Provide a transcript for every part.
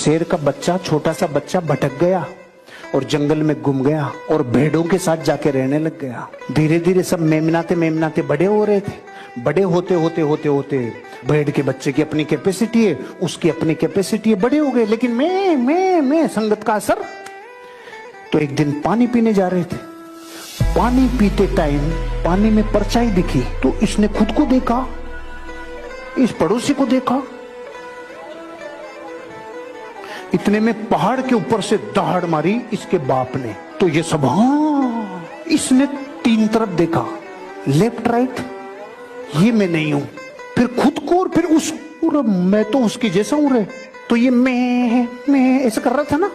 शेर का बच्चा, छोटा सा बच्चा भटक गया और जंगल में गुम गया और भेड़ों के साथ जाके रहने लग गया। धीरे धीरे सब मेमनाते मेमनाते बड़े हो रहे थे। बड़े होते होते होते होते भेड़ के बच्चे की अपनी कैपेसिटी है, उसकी अपनी कैपेसिटी है, बड़े हो गए। लेकिन मैं संगत का असर। तो एक दिन पानी पीने जा रहे थे। पानी पीते टाइम पानी में परछाई दिखी, तो इसने खुद को देखा, इस पड़ोसी को देखा। इतने में पहाड़ के ऊपर से दहाड़ मारी इसके बाप ने। तो ये सब, हाँ, इसने तीन तरफ देखा, लेफ्ट राइट, ये मैं नहीं हूं, फिर खुद को और फिर उसको, मैं तो उसके जैसा हूं रे। तो ये मैं ऐसा कर रहा था ना,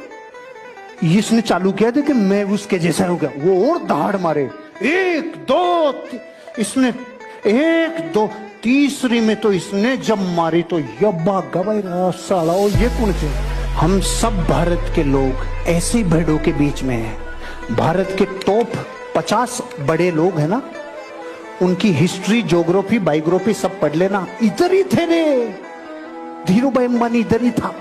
इसने चालू किया था कि मैं उसके जैसा हो गया। वो और दहाड़ मारे, एक दो, इसने एक दो, तीसरी में तो इसने जब मारी तो यब्बा गवाई रहा साला। और ये कौन थे? हम सब भारत के लोग ऐसे भेड़ों के बीच में हैं। भारत के टॉप 50 बड़े लोग हैं ना, उनकी हिस्ट्री, ज्योग्राफी, बायोग्राफी सब पढ़ लेना। इधर ही थे रे, धीरू भाई अंबानी इधर ही था,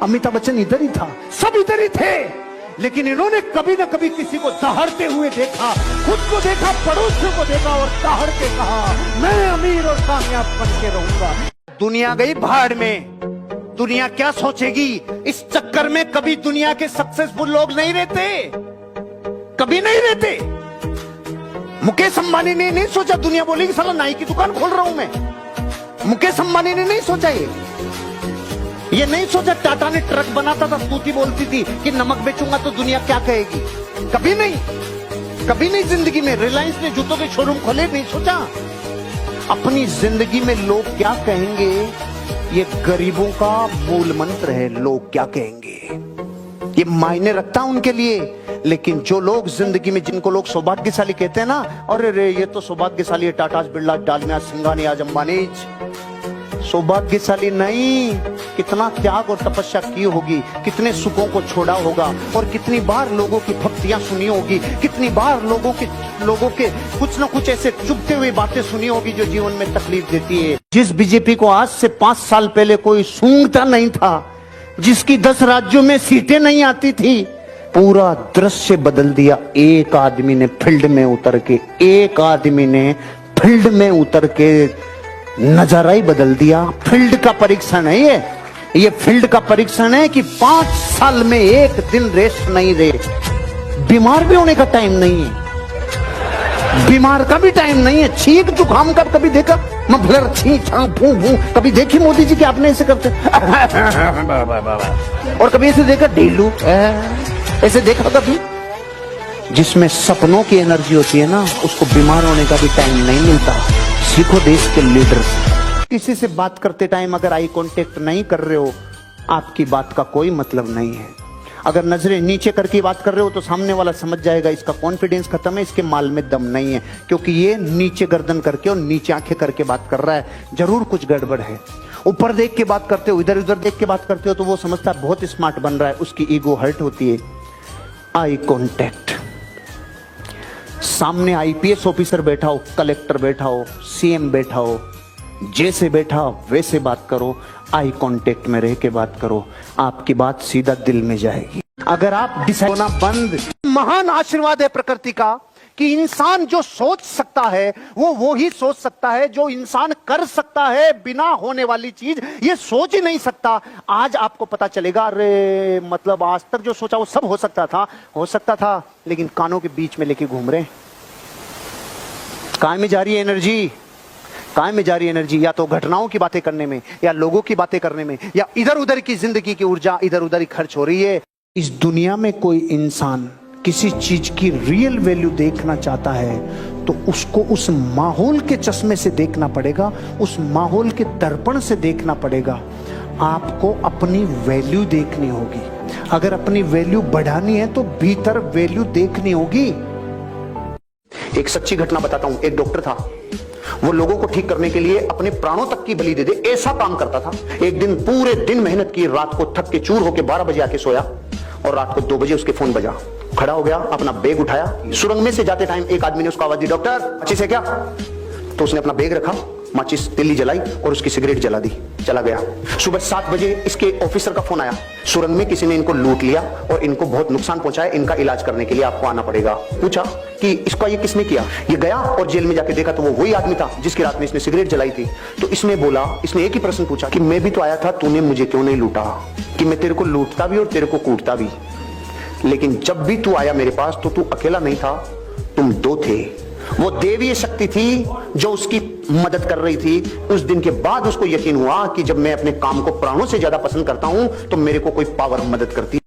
अमिताभ बच्चन इधर ही था, सब इधर ही थे। लेकिन इन्होंने कभी ना कभी किसी को दहाड़ते हुए देखा, खुद को देखा, पड़ोसियों को देखा और दहाड़ के कहा, मैं अमीर और कामयाब बन के रहूंगा। दुनिया गई भाड़ में। दुनिया क्या सोचेगी इस चक्कर में? कभी दुनिया के सक्सेसफुल लोग नहीं रहते, कभी नहीं रहते। मुकेश अंबानी ने नहीं सोचा, दुनिया बोलेगी साला नाई की दुकान खोल रहा हूं मैं। मुकेश अंबानी ने नहीं सोचा ये नहीं सोचा। टाटा ने ट्रक बनाता था, स्तुति बोलती थी कि नमक बेचूंगा तो दुनिया क्या कहेगी। कभी नहीं, कभी नहीं जिंदगी में। रिलायंस ने जूतों के शोरूम खोले, नहीं सोचा। अपनी जिंदगी में लोग क्या कहेंगे, ये गरीबों का मूल मंत्र है। लोग क्या कहेंगे ये मायने रखता उनके लिए। लेकिन जो लोग जिंदगी में, जिनको लोग सौभाग्यशाली कहते हैं ना, अरे रे ये तो सौभाग्यशाली है, टाटा, बिरला, डालमिया, सिंघानिया, अंबानी। सौभाग्यशाली नहीं, कितना त्याग और तपस्या की होगी, कितने सुखों को छोड़ा होगा और कितनी बार लोगों की भक्तियां सुनी होगी, कितनी बार लोगों के कुछ ना कुछ ऐसे चुभते हुए बातें सुनी होगी जो जीवन में तकलीफ देती है। जिस बीजेपी को आज से 5 साल पहले कोई सूंघता नहीं था, जिसकी 10 राज्यों में सीटें नहीं आती थी, पूरा दृश्य बदल दिया एक आदमी ने फील्ड में उतर के। एक आदमी ने फील्ड में उतर के नजारा ही बदल दिया। फील्ड का परीक्षण है ये फील्ड का परीक्षण है कि 5 साल में एक दिन रेस्ट नहीं दे। बीमार भी होने का टाइम नहीं है, बीमार का भी टाइम नहीं है। छींक जुकाम का कभी देखा? मफलर, छींक, फू फू कभी देखी मोदी जी के? आपने ऐसे करते और कभी ऐसे देखा ढीलू ऐसे देखा कभी? जिसमें सपनों की एनर्जी होती है ना, उसको बीमार होने का भी टाइम नहीं मिलता। सीखो देश के लीडर से। किसी से बात करते टाइम अगर आई कांटेक्ट नहीं कर रहे हो, आपकी बात का कोई मतलब नहीं है। अगर नजरें नीचे करके बात कर रहे हो तो सामने वाला समझ जाएगा इसका कॉन्फिडेंस खत्म है, इसके माल में दम नहीं है, क्योंकि ये नीचे गर्दन करके और नीचे आंखें करके बात कर रहा है। जरूर कुछ गड़बड़ है। ऊपर देख के बात करते हो, इधर उधर देख के बात करते हो तो वो समझता है बहुत स्मार्ट बन रहा है, उसकी ईगो हर्ट होती है। Eye contact. सामने आईपीएस ऑफिसर बैठा हो, कलेक्टर बैठा हो, सीएम बैठा हो, जैसे बैठा वैसे बात करो। आई कांटेक्ट में रह के बात करो, आपकी बात सीधा दिल में जाएगी। अगर आप डिसाइड होना बंद। महान आशीर्वाद है प्रकृति का कि इंसान जो सोच सकता है वो ही सोच सकता है। जो इंसान कर सकता है बिना होने वाली चीज, ये सोच ही नहीं सकता। आज आपको पता चलेगा, अरे मतलब आज तक जो सोचा वो सब हो सकता था, लेकिन कानों के बीच में लेके घूम रहे हैं। कहाँ में जा रही है एनर्जी? कहाँ में जा रही है एनर्जी? या तो घटनाओं की बातें करने में, या लोगों की बातें करने में, या इधर उधर की जिंदगी की ऊर्जा इधर उधर ही खर्च हो रही है। इस दुनिया में कोई इंसान किसी चीज की रियल वैल्यू देखना चाहता है तो उसको उस माहौल के चश्मे से देखना पड़ेगा, उस माहौल के दर्पण से देखना पड़ेगा। आपको अपनी वैल्यू देखनी होगी। अगर अपनी वैल्यू बढ़ानी है तो भीतर वैल्यू देखनी होगी। एक सच्ची घटना बताता हूं। एक डॉक्टर था, वो लोगों को ठीक करने के लिए अपने प्राणों तक की बलि दे दे ऐसा काम करता था। एक दिन पूरे दिन मेहनत की, रात को थक के चूर होके 12 बजे आके सोया और रात को 2 बजे उसके फोन बजा। खड़ा हो गया, अपना बैग उठाया, सुरंग में से जाते टाइम एक आदमी ने उसको आवाज दी, डॉक्टर अच्छी से क्या? तो उसने अपना बैग रखा, माचिस तिल्ली जलाई और उसकी सिगरेट जला दी, चला गया। सुबह 7 बजे इसके ऑफिसर का फोन आया, सुरंग में किसी ने इनको लूट लिया और इनको बहुत नुकसान पहुंचाया, इनका इलाज करने के लिए आपको आना पड़ेगा। पूछा कि इसका ये किसने किया? ये गया और जेल में जाके देखा तो वो वही आदमी था जिसकी रात में इसने सिगरेट जलाई थी। तो इसने बोला, इसने एक ही प्रश्न पूछा कि मैं भी तो आया था, तूने मुझे क्यों नहीं लूटा? कि मैं तेरे को लूटता भी और तेरे को कूटता भी, लेकिन जब भी तू आया मेरे पास तो तू अकेला नहीं था, तुम 2 थे। वो देवीय शक्ति थी जो उसकी मदद कर रही थी। उस दिन के बाद उसको यकीन हुआ कि जब मैं अपने काम को प्राणों से ज्यादा पसंद करता हूं तो मेरे को कोई पावर मदद करती।